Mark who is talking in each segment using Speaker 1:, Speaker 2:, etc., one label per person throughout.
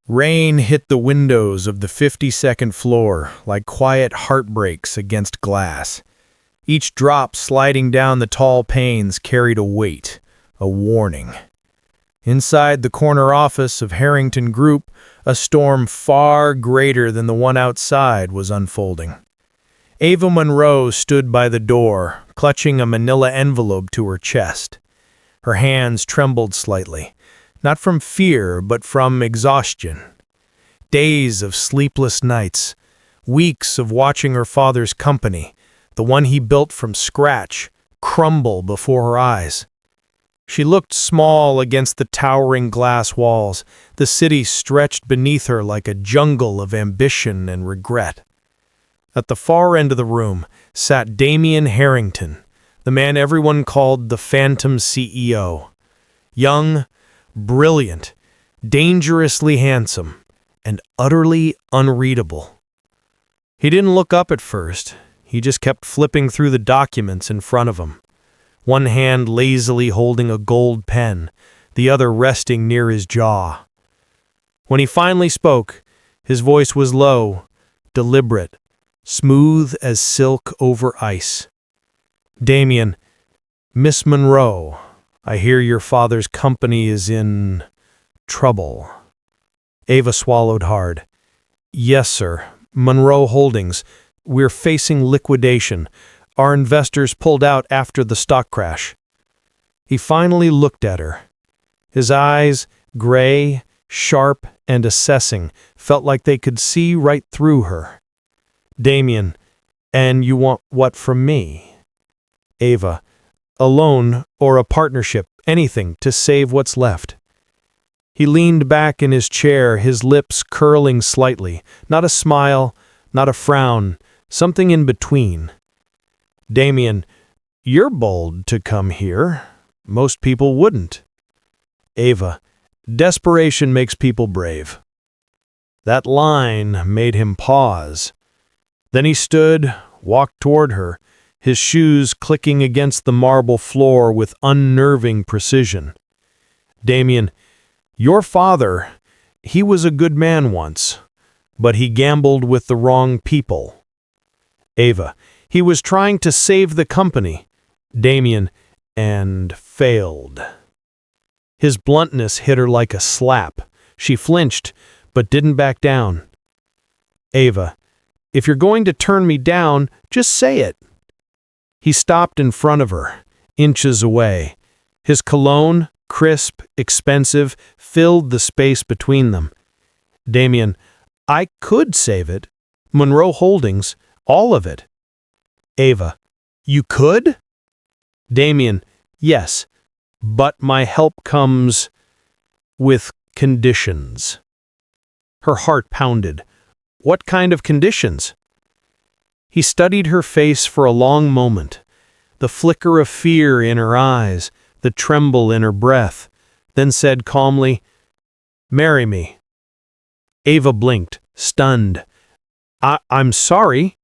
Speaker 1: Rain hit the windows of the 52nd floor like quiet heartbreaks against glass. Each drop sliding down the tall panes carried a weight, a warning. Inside the corner office of Harrington Group, a storm far greater than the one outside was unfolding. Ava Monroe stood by the door, clutching a manila envelope to her chest. Her hands trembled slightly, not from fear but from exhaustion. Days of sleepless nights, weeks of watching her father's company, the one he built from scratch, crumble before her eyes. She looked small against the towering glass walls. The city stretched beneath her like a jungle of ambition and regret. At the far end of the room sat Damien Harrington, the man everyone called the Phantom CEO. Young, brilliant, dangerously handsome, and utterly unreadable. He didn't look up at first. He just kept flipping through the documents in front of him, one hand lazily holding a gold pen, the other resting near his jaw. When he finally spoke, his voice was low, deliberate, smooth as silk over ice. "Damien, Miss Monroe, I hear your father's company is in trouble." Ava swallowed hard. "Yes, sir. Monroe Holdings. We're facing liquidation. Our investors pulled out after the stock crash." He finally looked at her. His eyes, gray, sharp, and assessing, felt like they could see right through her. "Damien, and you want what from me?" "Ava, a loan or a partnership, anything to save what's left." He leaned back in his chair, his lips curling slightly. Not a smile, not a frown, something in between. "Damien, you're bold to come here. Most people wouldn't." "Ava, desperation makes people brave." That line made him pause. Then he stood, walked toward her, his shoes clicking against the marble floor with unnerving precision. "Damien, your father, he was a good man once, but he gambled with the wrong people." "Ava, he was trying to save the company." "Damien, and failed." His bluntness hit her like a slap. She flinched, but didn't back down. "Ava, if you're going to turn me down, just say it." He stopped in front of her, inches away. His cologne, crisp, expensive, filled the space between them. "Damien, I could save it. Monroe Holdings, all of it." "Ava, you could?" "Damien, yes, but my help comes with conditions." Her heart pounded. What kind of conditions? He studied her face for a long moment, the flicker of fear in her eyes, the tremble in her breath, then said calmly, "Marry me." Ava blinked, stunned. I'm sorry."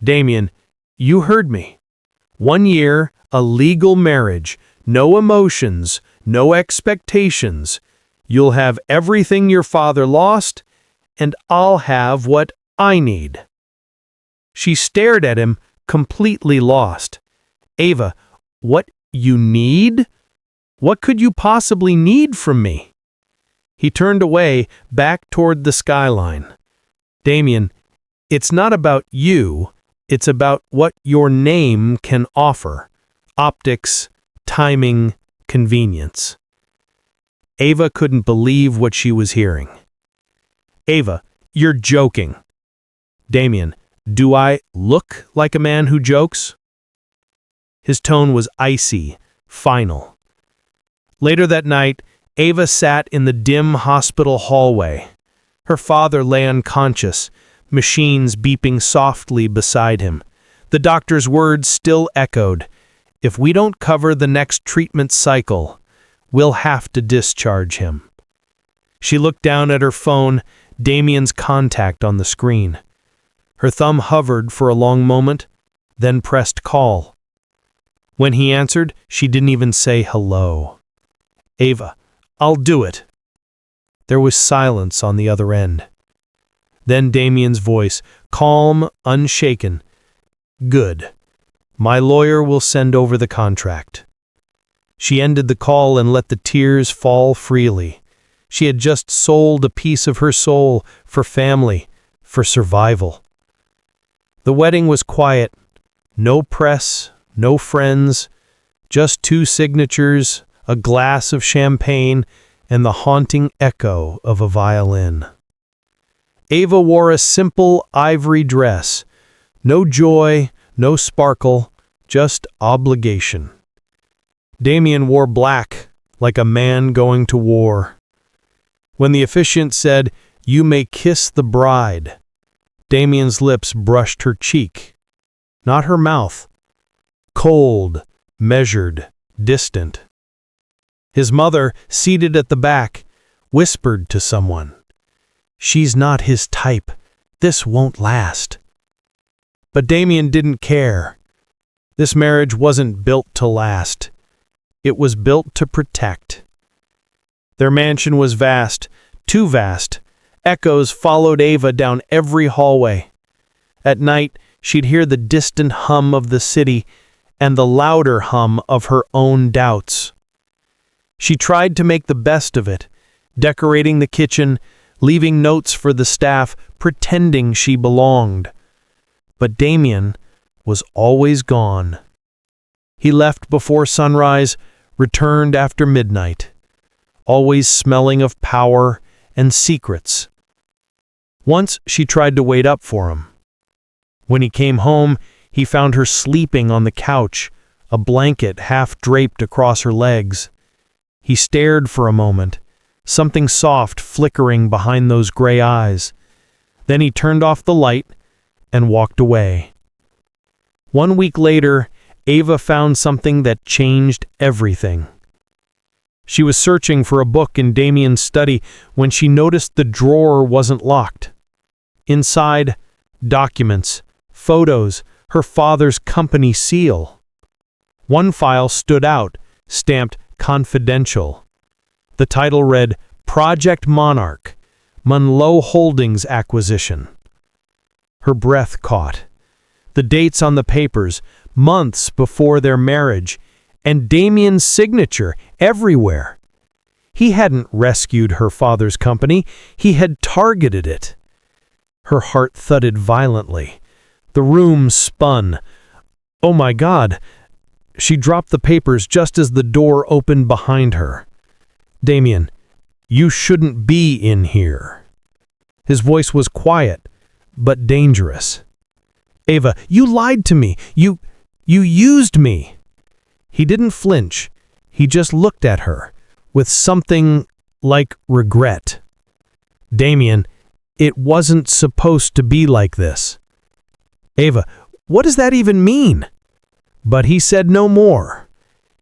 Speaker 1: "Damien, you heard me. 1 year, a legal marriage, no emotions, no expectations. You'll have everything your father lost, and I'll have what I need." She stared at him, completely lost. "Ava, what you need? What could you possibly need from me?" He turned away, back toward the skyline. "Damien, it's not about you. It's about what your name can offer. Optics, timing, convenience." Ava couldn't believe what she was hearing. "Ava, you're joking." "Damien, do I look like a man who jokes?" His tone was icy, final. Later that night, Ava sat in the dim hospital hallway. Her father lay unconscious, machines beeping softly beside him. The doctor's words still echoed, "If we don't cover the next treatment cycle, we'll have to discharge him." She looked down at her phone, Damien's contact on the screen. Her thumb hovered for a long moment, then pressed call. When he answered, she didn't even say hello. "Ava, I'll do it." There was silence on the other end. Then Damien's voice, calm, unshaken. "Good. My lawyer will send over the contract." She ended the call and let the tears fall freely. She had just sold a piece of her soul for family, for survival. The wedding was quiet. No press, no friends, just 2 signatures, a glass of champagne, and the haunting echo of a violin. Ava wore a simple ivory dress. No joy, no sparkle, just obligation. Damien wore black, like a man going to war. When the officiant said, "You may kiss the bride," Damien's lips brushed her cheek, not her mouth. Cold, measured, distant. His mother, seated at the back, whispered to someone, "She's not his type. This won't last." But Damien didn't care. This marriage wasn't built to last. It was built to protect. Their mansion was vast, too vast. Echoes followed Ava down every hallway. At night, she'd hear the distant hum of the city and the louder hum of her own doubts. She tried to make the best of it, decorating the kitchen, leaving notes for the staff, pretending she belonged. But Damien was always gone. He left before sunrise, returned after midnight, always smelling of power and secrets. Once she tried to wait up for him. When he came home, he found her sleeping on the couch, a blanket half draped across her legs. He stared for a moment, something soft flickering behind those gray eyes. Then he turned off the light and walked away. 1 week later, Ava found something that changed everything. She was searching for a book in Damien's study when she noticed the drawer wasn't locked. Inside, documents, photos, her father's company seal. One file stood out, stamped confidential. The title read, "Project Monarch, Monroe Holdings Acquisition." Her breath caught. The dates on the papers, months before their marriage, and Damien's signature everywhere. He hadn't rescued her father's company, he had targeted it. Her heart thudded violently. The room spun. Oh my God! She dropped the papers just as the door opened behind her. "Damien, you shouldn't be in here." His voice was quiet, but dangerous. "Ava, you lied to me. You used me." He didn't flinch. He just looked at her, with something like regret. "Damien, it wasn't supposed to be like this." "Ava, what does that even mean?" But he said no more.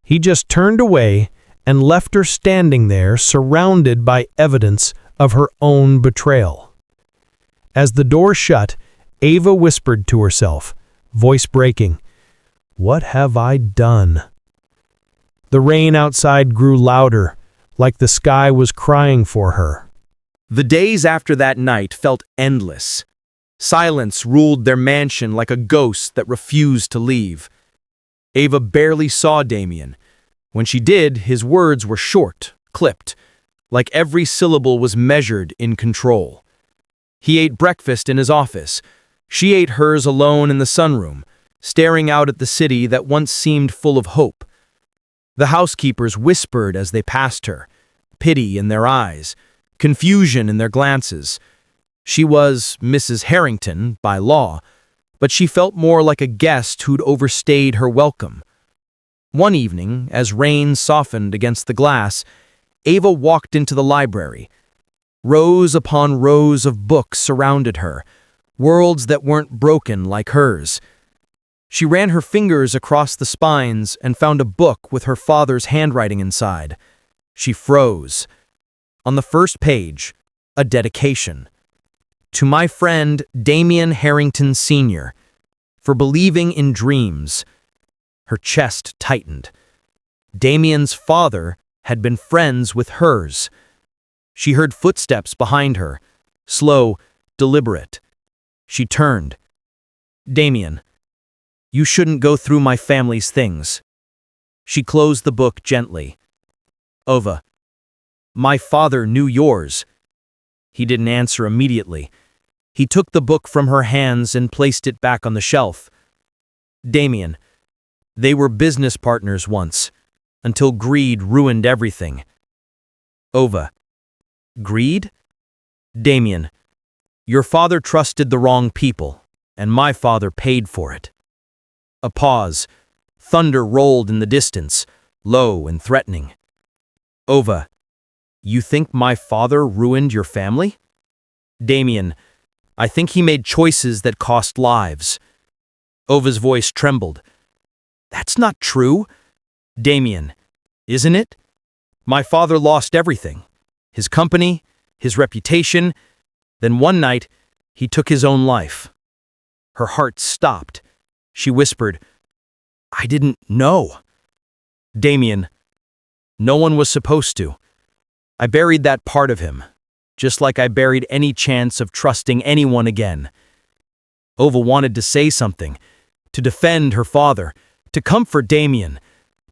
Speaker 1: He just turned away and left her standing there, surrounded by evidence of her own betrayal. As the door shut, Ava whispered to herself, voice breaking, "What have I done?" The rain outside grew louder, like the sky was crying for her.
Speaker 2: The days after that night felt endless. Silence ruled their mansion like a ghost that refused to leave. Ava barely saw Damien. When she did, his words were short, clipped, like every syllable was measured in control. He ate breakfast in his office. She ate hers alone in the sunroom, staring out at the city that once seemed full of hope. The housekeepers whispered as they passed her, pity in their eyes, confusion in their glances. She was Mrs. Harrington by law, but she felt more like a guest who'd overstayed her welcome. One evening, as rain softened against the glass, Ava walked into the library. Rows upon rows of books surrounded her, worlds that weren't broken like hers. She ran her fingers across the spines and found a book with her father's handwriting inside. She froze. On the first page, a dedication. "To my friend Damien Harrington Sr., for believing in dreams." Her chest tightened. Damien's father had been friends with hers. She heard footsteps behind her, slow, deliberate. She turned. Damien, you shouldn't go through my family's things. She closed the book gently. Ava, my father knew yours. He didn't answer immediately. He took the book from her hands and placed it back on the shelf. Damien, they were business partners once, until greed ruined everything. Ava, greed? Damien, your father trusted the wrong people, and my father paid for it. A pause. Thunder rolled in the distance, low and threatening. Ava, you think my father ruined your family? Damien, I think he made choices that cost lives. Ova's voice trembled. That's not true. Damien, isn't it? My father lost everything. His company, his reputation. Then one night, he took his own life. Her heart stopped. She whispered, I didn't know. Damien, no one was supposed to. I buried that part of him, just like I buried any chance of trusting anyone again. Ova wanted to say something, to defend her father, to comfort Damien,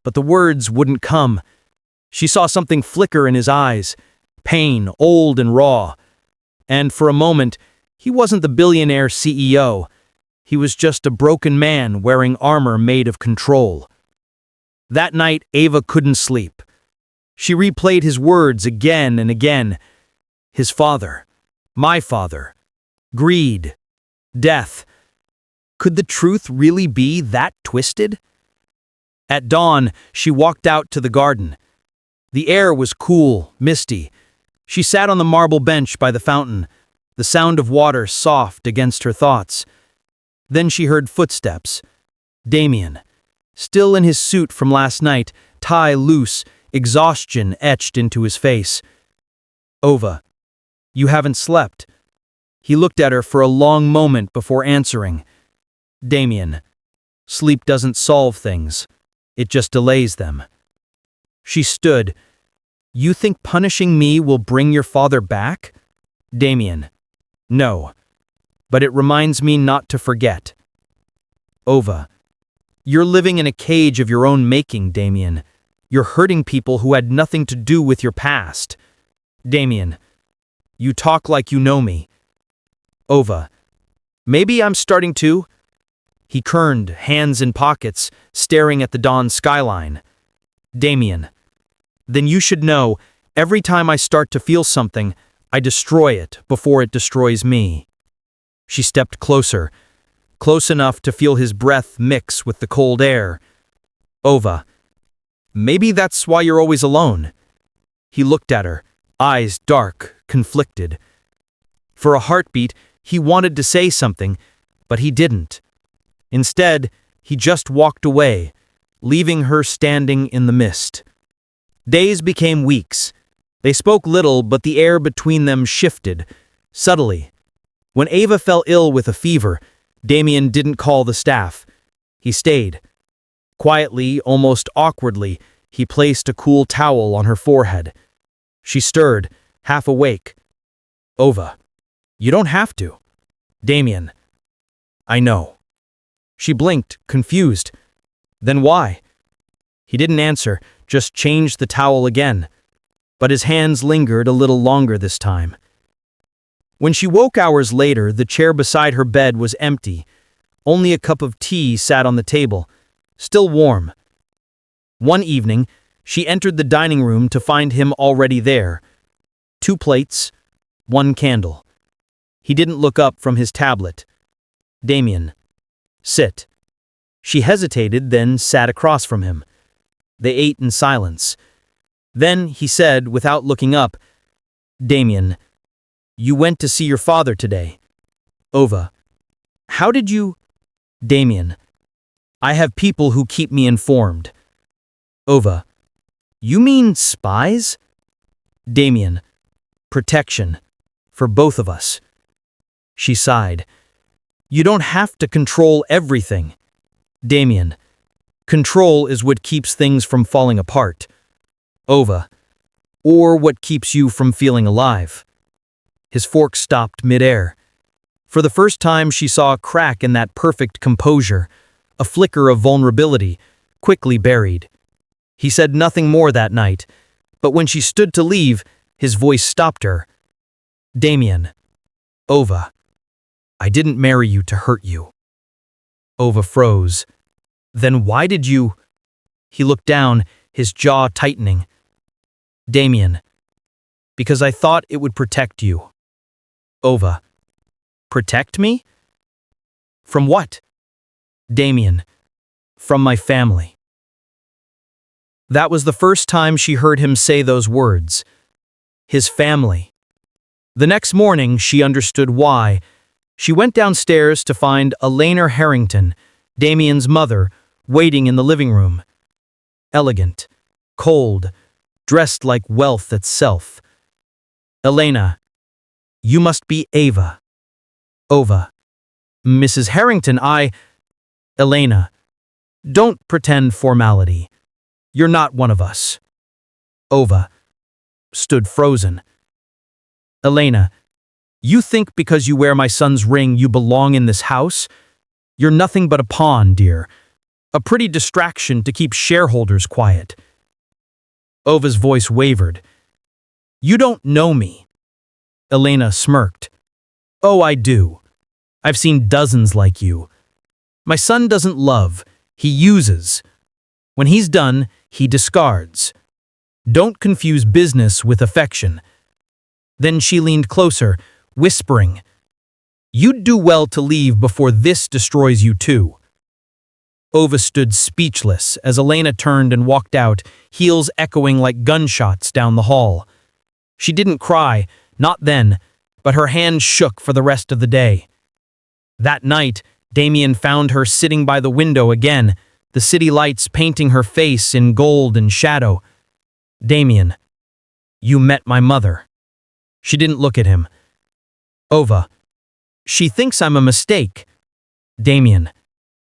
Speaker 2: but the words wouldn't come. She saw something flicker in his eyes, pain, old and raw. And for a moment, he wasn't the billionaire CEO. He was just a broken man wearing armor made of control. That night, Ava couldn't sleep. She replayed his words again and again. His father, my father, greed, death. Could the truth really be that twisted? At dawn, she walked out to the garden. The air was cool, misty. She sat on the marble bench by the fountain, the sound of water soft against her thoughts. Then she heard footsteps. Damien, still in his suit from last night, tie loose, exhaustion etched into his face. Ova, you haven't slept. He looked at her for a long moment before answering. Damien, sleep doesn't solve things. It just delays them. She stood. You think punishing me will bring your father back? Damien, no. But it reminds me not to forget. Ova, you're living in a cage of your own making, Damien. You're hurting people who had nothing to do with your past. Damien, you talk like you know me. Ova, maybe I'm starting to. He kerned, hands in pockets, staring at the dawn skyline. Damien, then you should know, every time I start to feel something, I destroy it before it destroys me. She stepped closer, close enough to feel his breath mix with the cold air. Ova, maybe that's why you're always alone. He looked at her, eyes dark, conflicted. For a heartbeat, he wanted to say something, but he didn't. Instead, he just walked away, leaving her standing in the mist. Days became weeks. They spoke little, but the air between them shifted, subtly. When Ava fell ill with a fever, Damien didn't call the staff. He stayed. Quietly, almost awkwardly, he placed a cool towel on her forehead. She stirred, half awake. Ova, you don't have to. Damien, I know. She blinked, confused. Then why? He didn't answer, just changed the towel again. But his hands lingered a little longer this time. When she woke hours later, the chair beside her bed was empty. Only a cup of tea sat on the table, still warm. One evening, she entered the dining room to find him already there. 2 plates, 1 candle. He didn't look up from his tablet. Damien, sit. She hesitated, then sat across from him. They ate in silence. Then he said, without looking up, Damien, you went to see your father today. Ova, how did you? Damien, I have people who keep me informed. Ova, you mean spies? Damien, protection, for both of us. She sighed. You don't have to control everything. Damien, control is what keeps things from falling apart. Ova, or what keeps you from feeling alive? His fork stopped midair. For the first time, she saw a crack in that perfect composure, a flicker of vulnerability, quickly buried. He said nothing more that night, but when she stood to leave, his voice stopped her. Damien. Ava. I didn't marry you to hurt you. Ava froze. Then why did you? He looked down, his jaw tightening. Damien. Because I thought it would protect you. Ava. Protect me? From what? Damien. From my family. That was the first time she heard him say those words. His family. The next morning, she understood why. She went downstairs to find Ava Harrington, Damien's mother, waiting in the living room. Elegant, cold, dressed like wealth itself. Elena, you must be Ava. Ava. Mrs. Harrington, Elena, don't pretend formality. You're not one of us. Ava stood frozen. Elena, you think because you wear my son's ring you belong in this house? You're nothing but a pawn, dear. A pretty distraction to keep shareholders quiet. Ova's voice wavered. You don't know me. Elena smirked. Oh, I do. I've seen dozens like you. My son doesn't love, he uses. When he's done, he discards. Don't confuse business with affection. Then she leaned closer, whispering, You'd do well to leave before this destroys you too. Ova stood speechless as Elena turned and walked out, heels echoing like gunshots down the hall. She didn't cry, not then, but her hands shook for the rest of the day. That night, Damien found her sitting by the window again, the city lights painting her face in gold and shadow. Damien, you met my mother. She didn't look at him. Ova, she thinks I'm a mistake. Damien,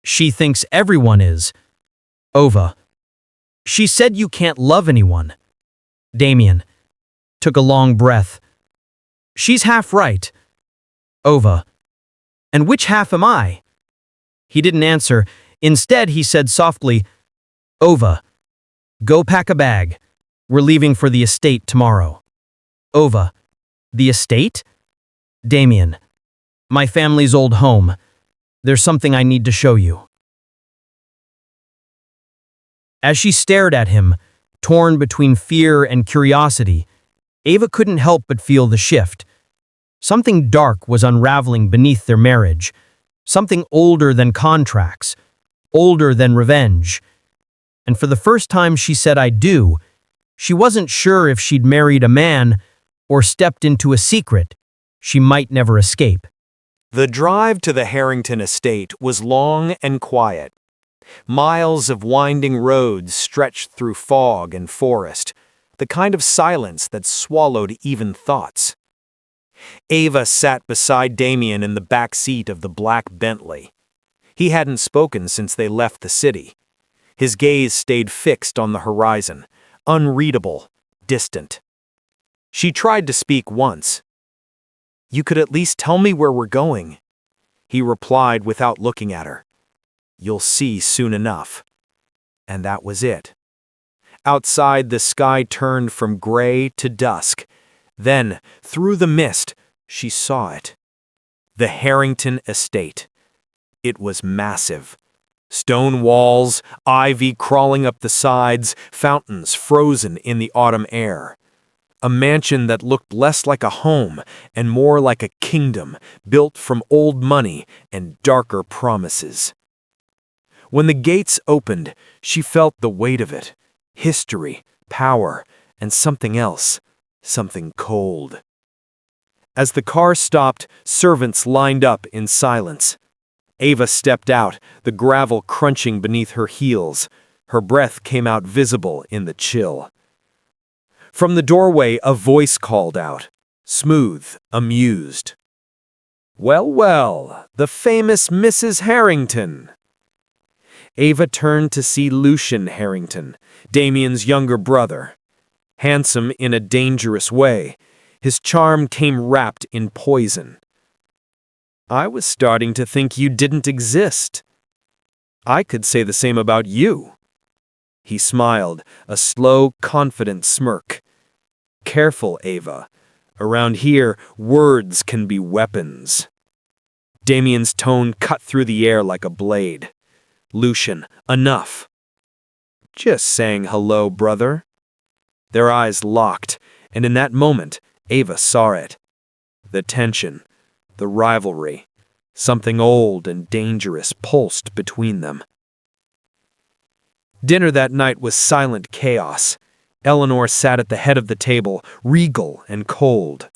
Speaker 2: she thinks everyone is. Ova, she said you can't love anyone. Damien took a long breath. She's half right. Ova, and which half am I? He didn't answer. Instead, he said softly, Ova, go pack a bag. We're leaving for the estate tomorrow. Ova, the estate? Damien, my family's old home. There's something I need to show you. As she stared at him, torn between fear and curiosity, Ava couldn't help but feel the shift. Something dark was unraveling beneath their marriage, something older than contracts, older than revenge. And for the first time she said, I do, she wasn't sure if she'd married a man or stepped into a secret she might never escape.
Speaker 1: The drive to the Harrington estate was long and quiet. Miles of winding roads stretched through fog and forest, the kind of silence that swallowed even thoughts. Ava sat beside Damien in the back seat of the black Bentley. He hadn't spoken since they left the city. His gaze stayed fixed on the horizon, unreadable, distant. She tried to speak once. You could at least tell me where we're going. He replied without looking at her. You'll see soon enough. And that was it. Outside, the sky turned from gray to dusk. Then, through the mist, she saw it. The Harrington estate. It was massive. Stone walls, ivy crawling up the sides, fountains frozen in the autumn air. A mansion that looked less like a home and more like a kingdom, built from old money and darker promises. When the gates opened, she felt the weight of it. History, power, and something else, something cold. As the car stopped, servants lined up in silence. Ava stepped out, the gravel crunching beneath her heels. Her breath came out visible in the chill. From the doorway, a voice called out, smooth, amused. Well, well, the famous Mrs. Harrington. Ava turned to see Lucian Harrington, Damien's younger brother.
Speaker 2: handsome in a dangerous way. His charm came wrapped in poison. I was starting to think you didn't exist. I could say the same about you. He smiled, a slow, confident smirk. Careful, Ava. Around here, words can be weapons. Damien's tone cut through the air like a blade. Lucian, enough. Just saying hello, brother. Their eyes locked, and in that moment, Ava saw it. The tension, the rivalry, something old and dangerous pulsed between them. Dinner that night was silent chaos. Eleanor sat at the head of the table, regal and cold.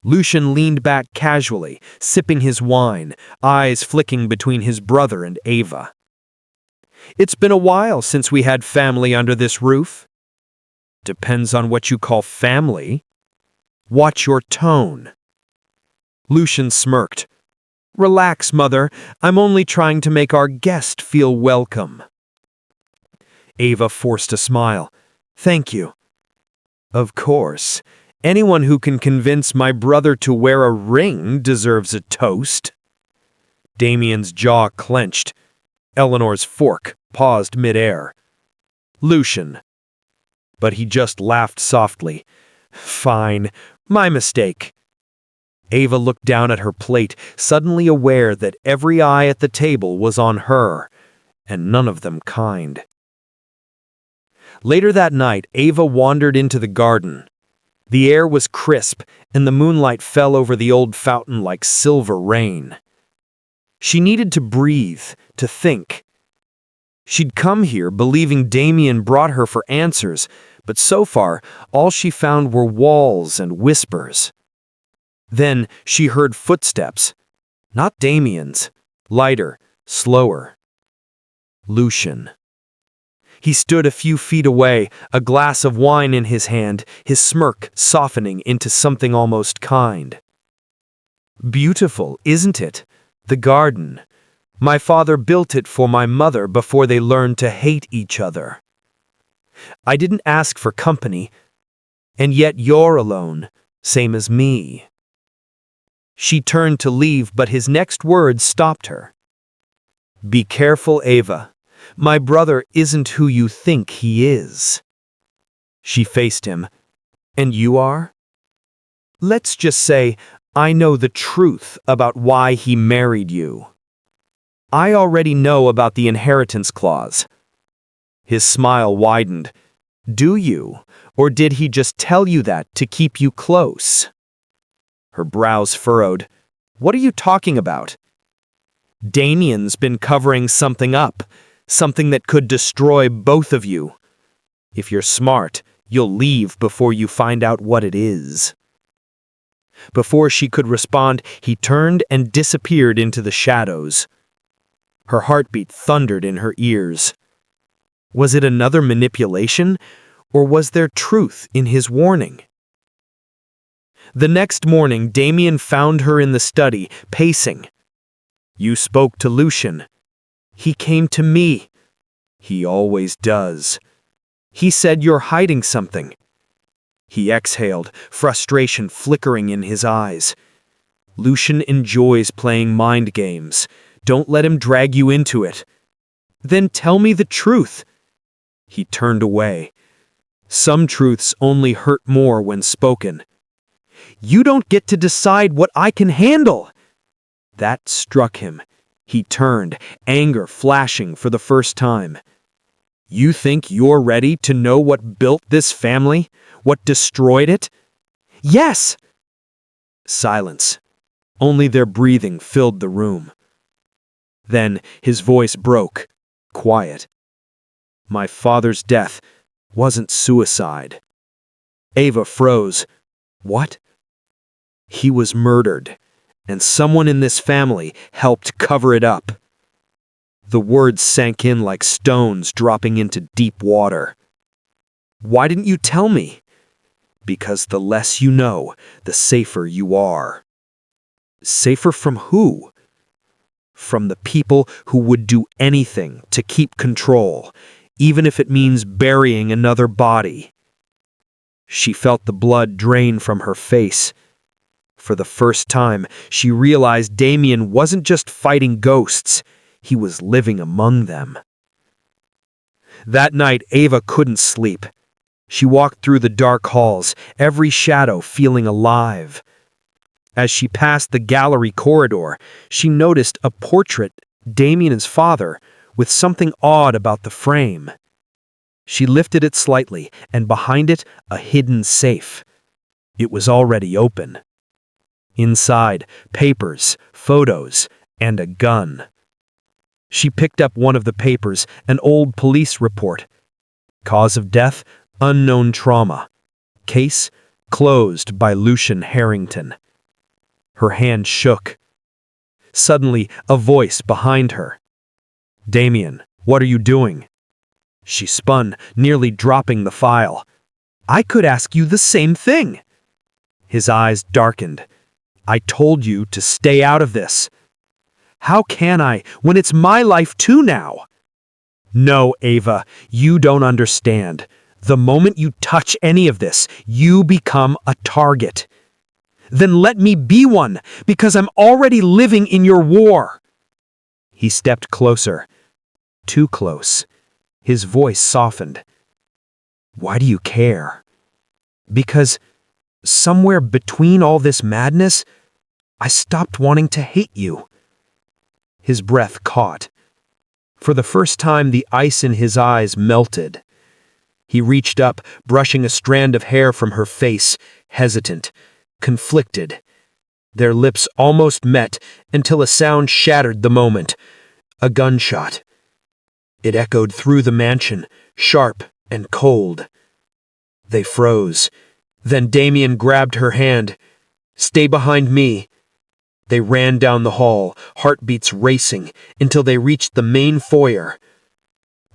Speaker 2: Lucian leaned back casually, sipping his wine, eyes flicking between his brother and Ava. It's been a while since we had family under this roof. Depends on what you call family. Watch your tone. Lucian smirked. Relax, mother. I'm only trying to make our guest feel welcome. Ava forced a smile. Thank you. Of course. Anyone who can convince my brother to wear a ring deserves a toast. Damien's jaw clenched. Eleanor's fork paused midair. Lucian. But he just laughed softly. Fine, my mistake. Ava looked down at her plate, suddenly aware that every eye at the table was on her, and none of them kind. Later that night, Ava wandered into the garden. The air was crisp, and the moonlight fell over the old fountain like silver rain. She needed to breathe, to think. She'd come here believing Damien brought her for answers, but so far, all she found were walls and whispers. Then she heard footsteps. Not Damien's. Lighter, slower. Lucian. He stood a few feet away, a glass of wine in his hand, his smirk softening into something almost kind. Beautiful, isn't it? The garden. My father built it for my mother before they learned to hate each other. I didn't ask for company, and yet you're alone, same as me. She turned to leave, but his next words stopped her. Be careful, Ava. My brother isn't who you think he is. She faced him. And you are? Let's just say I know the truth about why he married you. I already know about the inheritance clause. His smile widened. Do you? Or did he just tell you that to keep you close? Her brows furrowed. What are you talking about? Damien's been covering something up. Something that could destroy both of you. If you're smart, you'll leave before you find out what it is. Before she could respond, he turned and disappeared into the shadows. Her heartbeat thundered in her ears. Was it another manipulation, or was there truth in his warning? The next morning, Damien found her in the study, pacing. You spoke to Lucian. He came to me. He always does. He said you're hiding something. He exhaled, frustration flickering in his eyes. Lucian enjoys playing mind games. Don't let him drag you into it. Then tell me the truth. He turned away. Some truths only hurt more when spoken. You don't get to decide what I can handle. That struck him. He turned, anger flashing for the first time. You think you're ready to know what built this family? What destroyed it? Yes! Silence. Only their breathing filled the room. Then his voice broke, quiet. My father's death wasn't suicide. Ava froze. What? He was murdered. And someone in this family helped cover it up. The words sank in like stones dropping into deep water. Why didn't you tell me? Because the less you know, the safer you are. Safer from who? From the people who would do anything to keep control, even if it means burying another body. She felt the blood drain from her face. For the first time, she realized Damien wasn't just fighting ghosts, he was living among them. That night, Ava couldn't sleep. She walked through the dark halls, every shadow feeling alive. As she passed the gallery corridor, she noticed a portrait, Damien's father, with something odd about the frame. She lifted it slightly, and behind it, a hidden safe. It was already open. Inside, papers, photos, and a gun. She picked up one of the papers, an old police report. Cause of death, unknown trauma. Case, closed by Damien Harrington. Her hand shook. Suddenly, a voice behind her. "Damien, what are you doing?" She spun, nearly dropping the file. "I could ask you the same thing." His eyes darkened. "I told you to stay out of this." "How can I, when it's my life too now?" "No, Ava, you don't understand. The moment you touch any of this, you become a target." "Then let me be one, because I'm already living in your war." He stepped closer. Too close. His voice softened. "Why do you care?" "Because somewhere between all this madness, I stopped wanting to hate you." His breath caught. For the first time, the ice in his eyes melted. He reached up, brushing a strand of hair from her face, hesitant, conflicted. Their lips almost met until a sound shattered the moment. A gunshot. It echoed through the mansion, sharp and cold. They froze. Then Damien grabbed her hand. "Stay behind me." They ran down the hall, heartbeats racing, until they reached the main foyer.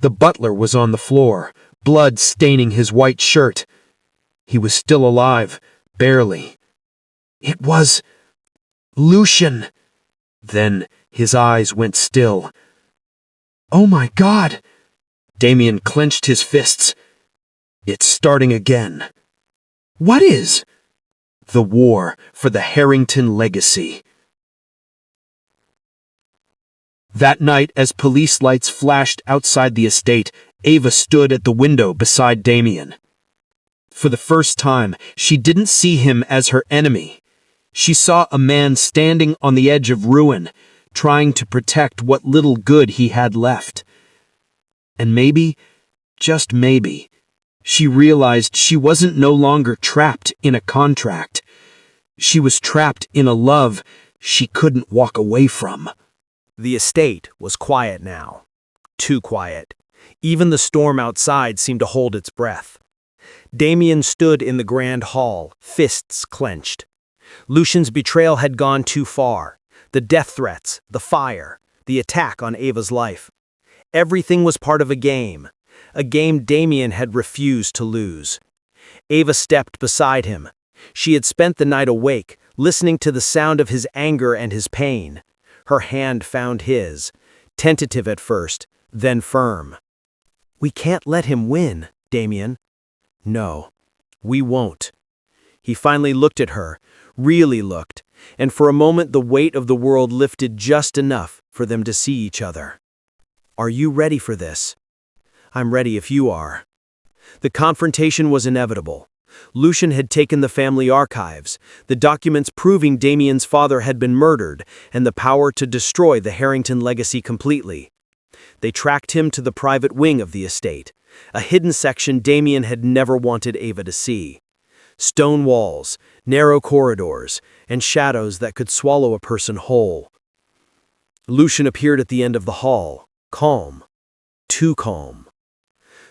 Speaker 2: The butler was on the floor, blood staining his white shirt. He was still alive, barely. It was Damien. Then his eyes went still. "Oh my God!" Damien clenched his fists. "It's starting again." "What is?" "The war for the Harrington legacy." That night, as police lights flashed outside the estate, Ava stood at the window beside Damien. For the first time, she didn't see him as her enemy. She saw a man standing on the edge of ruin, trying to protect what little good he had left. And maybe, just maybe, she realized she wasn't no longer trapped in a contract. She was trapped in a love she couldn't walk away from.
Speaker 1: The estate was quiet now. Too quiet. Even the storm outside seemed to hold its breath. Damien stood in the grand hall, fists clenched. Lucian's betrayal had gone too far. The death threats, the fire, the attack on Ava's life. Everything was part of a game Damien had refused to lose. Ava stepped beside him. She had spent the night awake, listening to the sound of his anger and his pain. Her hand found his, tentative at first, then firm. "We can't let him win, Damien." "No, we won't." He finally looked at her, really looked, and for a moment the weight of the world lifted just enough for them to see each other. "Are you ready for this?" "I'm ready if you are." The confrontation was inevitable. Lucian had taken the family archives, the documents proving Damien's father had been murdered, and the power to destroy the Harrington legacy completely. They tracked him to the private wing of the estate, a hidden section Damien had never wanted Ava to see. Stone walls, narrow corridors, and shadows that could swallow a person whole. Lucian appeared at the end of the hall, calm. Too calm.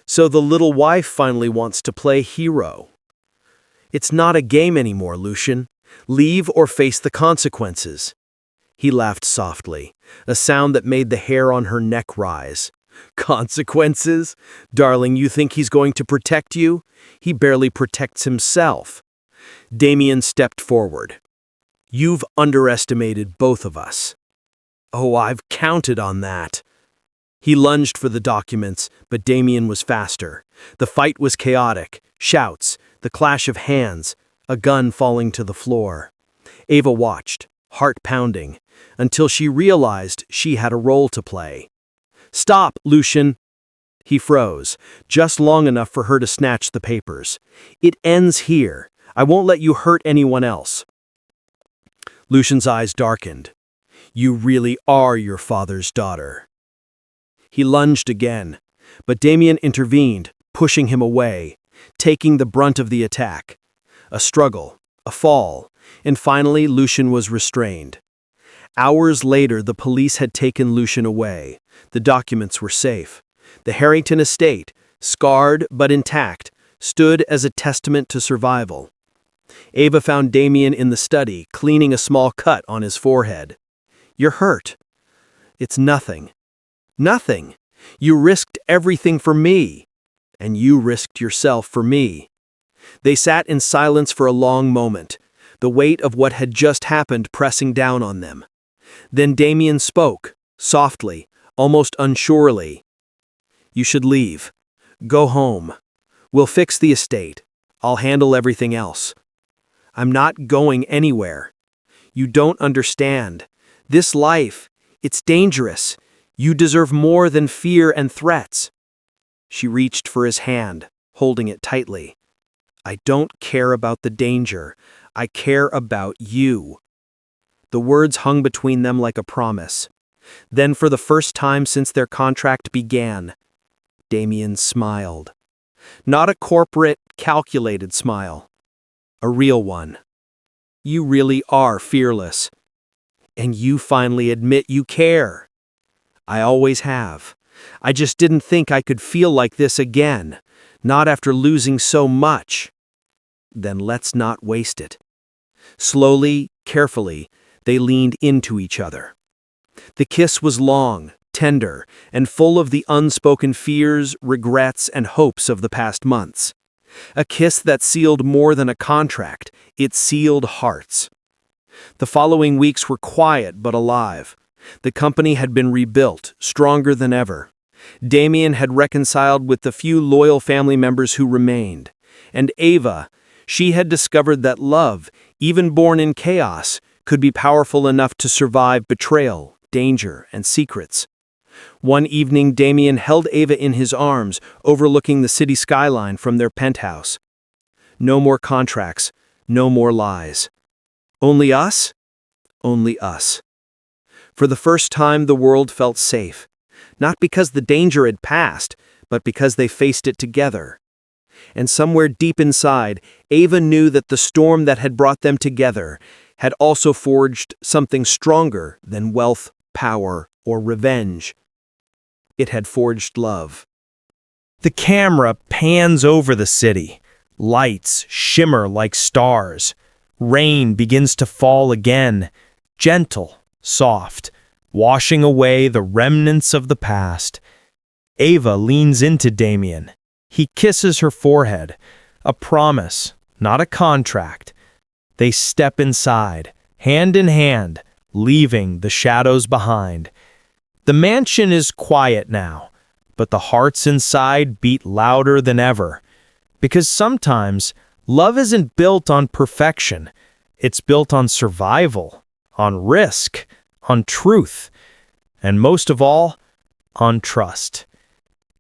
Speaker 1: "So the little wife finally wants to play hero." "It's not a game anymore, Lucian. Leave or face the consequences." He laughed softly, a sound that made the hair on her neck rise. "Consequences? Darling, you think he's going to protect you? He barely protects himself." Damien stepped forward. "You've underestimated both of us." "Oh, I've counted on that." He lunged for the documents, but Damien was faster. The fight was chaotic. Shouts,
Speaker 2: the clash of hands, a gun falling to the floor. Ava watched, heart pounding, until she realized she had a role to play. "Stop, Lucian!" He froze, just long enough for her to snatch the papers. "It ends here. I won't let you hurt anyone else." Lucian's eyes darkened. "You really are your father's daughter." He lunged again, but Damien intervened, pushing him away, taking the brunt of the attack. A struggle, a fall, and finally Lucian was restrained. Hours later, the police had taken Lucian away. The documents were safe. The Harrington estate, scarred but intact, stood as a testament to survival. Ava found Damien in the study, cleaning a small cut on his forehead. "You're hurt." "It's nothing." "Nothing. You risked everything for me. And you risked yourself for me." They sat in silence for a long moment, the weight of what had just happened pressing down on them. Then Damien spoke, softly, almost unsurely. "You should leave. Go home. We'll fix the estate. I'll handle everything else." "I'm not going anywhere. You don't understand. This life, it's dangerous. You deserve more than fear and threats." She reached for his hand, holding it tightly. "I don't care about the danger. I care about you." The words hung between them like a promise. Then, for the first time since their contract began, Damien smiled. Not a corporate, calculated smile. A real one. "You really are fearless. And you finally admit you care." "I always have. I just didn't think I could feel like this again, not after losing so much." "Then let's not waste it." Slowly, carefully, they leaned into each other. The kiss was long, tender, and full of the unspoken fears, regrets, and hopes of the past months. A kiss that sealed more than a contract, it sealed hearts. The following weeks were quiet but alive. The company had been rebuilt, stronger than ever. Damien had reconciled with the few loyal family members who remained. And Ava, she had discovered that love, even born in chaos, could be powerful enough to survive betrayal, danger, and secrets. One evening, Damien held Ava in his arms, overlooking the city skyline from their penthouse. No more contracts, no more lies. Only us? Only us. For the first time, the world felt safe. Not because the danger had passed, but because they faced it together. And somewhere deep inside, Ava knew that the storm that had brought them together had also forged something stronger than wealth, power, or revenge. It had forged love.
Speaker 1: The camera pans over the city. Lights shimmer like stars. Rain begins to fall again, gentle, soft, washing away the remnants of the past. Ava leans into Damien. He kisses her forehead, a promise, not a contract. They step inside, hand in hand, leaving the shadows behind. The mansion is quiet now, but the hearts inside beat louder than ever. Because sometimes, love isn't built on perfection. It's built on survival, on risk, on truth, and most of all, on trust.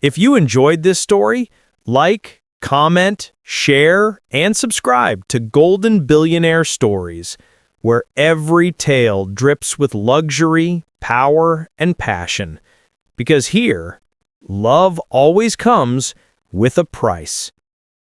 Speaker 1: If you enjoyed this story, like, comment, share, and subscribe to Golden Billionaire Stories, where every tale drips with luxury, power, and passion. Because here, love always comes with a price.